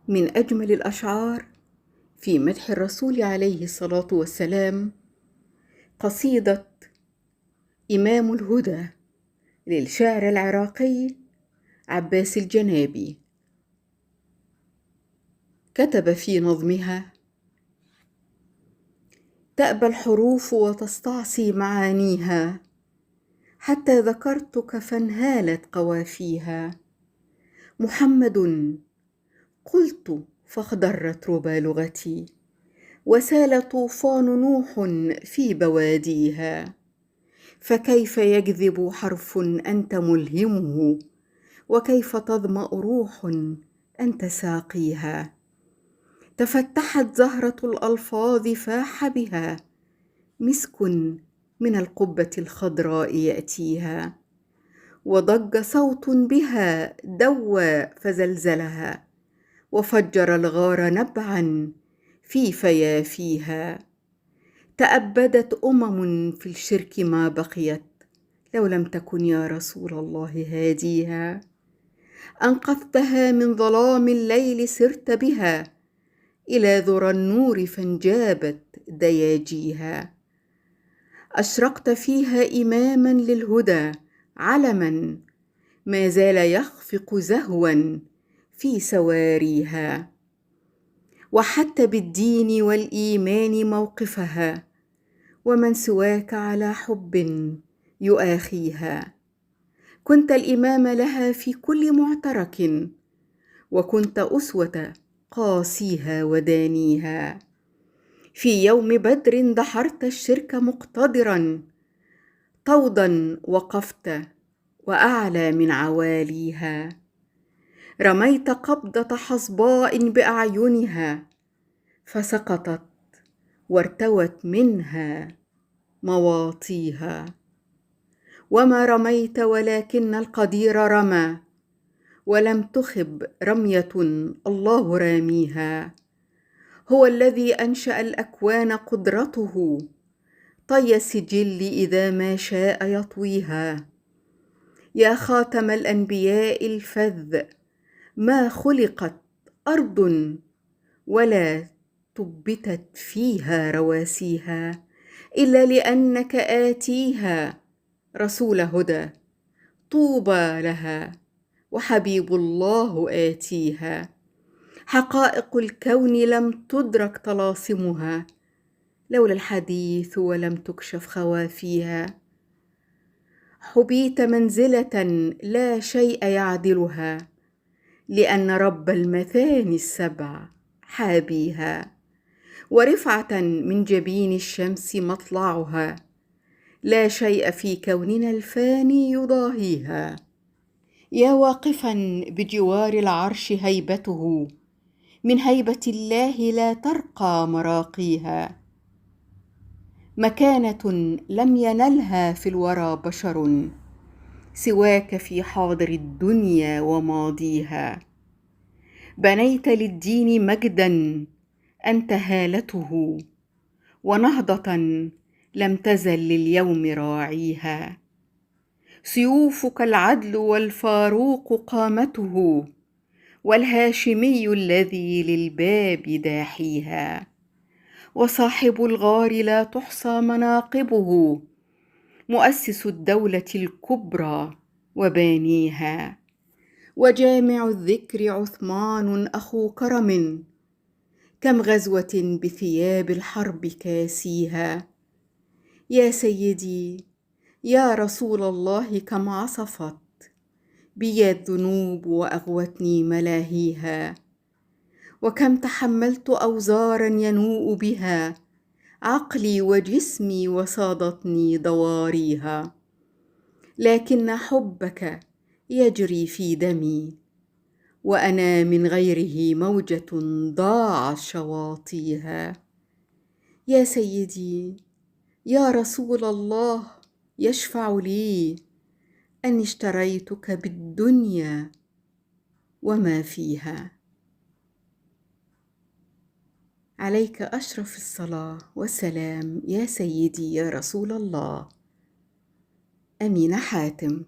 من أجمل الأشعار في مدح الرسول عليه الصلاة والسلام قصيدة إمام الهدى للشاعر العراقي عباس الجنابي. كتب في نظمها: تأبى الحروف وتستعصي معانيها، حتى ذكرتك فانهالت قوافيها. محمد قلت فاخضرت ربى لغتي، وسال طوفان نوح في بواديها. فكيف يجذب حرف أنت ملهمه، وكيف تظمأ روح أنت ساقيها. تفتحت زهرة الألفاظ فاح بها مسك من القبة الخضراء يأتيها، وضج صوت بها دوى فزلزلها، وفجر الغار نبعا في فيافيها. تأبدت في الشرك ما بقيت، لو لم تكن يا رسول الله هاديها. أنقذتها من ظلام الليل، سرت بها إلى ذرى النور فانجابت دياجيها. أشرقت فيها إماما للهدى، علما ما زال يخفق زهوا في سواريها. وحتى بالدين والإيمان موقفها، ومن سواك على حب يؤاخيها. كنت الإمام لها في كل معترك، وكنت أسوة قاسيها ودانيها. في يوم بدر دحرت الشرك مقتدرا، طودا وقفت وأعلى من عواليها. رميت قبضة حصباء بأعينها، فسقطت وارتوت منها مواطيها. وما رميت ولكن القدير رمى، ولم تخب رمية الله راميها. هو الذي أنشأ الأكوان قدرته، طي السجل إذا ما شاء يطويها. يا خاتم الأنبياء الفذ، ما خلقت أرض ولا تبتت فيها رواسيها، إلا لأنك آتيها رسول هدى. طوبى لها وحبيب الله آتيها. حقائق الكون لم تدرك طلاسمها، لولا الحديث ولم تكشف خوافيها. حبيت منزلة لا شيء يعدلها، لأن رب المثاني السبع حابيها. ورفعة من جبين الشمس مطلعها، لا شيء في كوننا الفاني يضاهيها. يا واقفا بجوار العرش هيبته، من هيبة الله لا ترقى مراقيها. مكانة لم ينلها في الورى بشر، سواك في حاضر الدنيا وماضيها. بنيت للدين مجدا أنت هالته، ونهضة لم تزل لليوم راعيها. سيوفك العدل والفاروق قامته، والهاشمي الذي للباب داحيها. وصاحب الغار لا تحصى مناقبه، مؤسس الدولة الكبرى وبانيها. وجامع الذكر عثمان أخو كرم، كم غزوة بثياب الحرب كاسيها. يا سيدي يا رسول الله، كم عصفت بي الذنوب وأغوتني ملاهيها. وكم تحملت أوزارا ينوء بها عقلي وجسمي، وصادتني ضواريها. لكن حبك يجري في دمي، وأنا من غيره موجة ضاعت شواطيها. يا سيدي يا رسول الله، يشفع لي أني اشتريتك بالدنيا وما فيها. عليك أشرف الصلاة والسلام يا سيدي يا رسول الله. أمينة حاتم.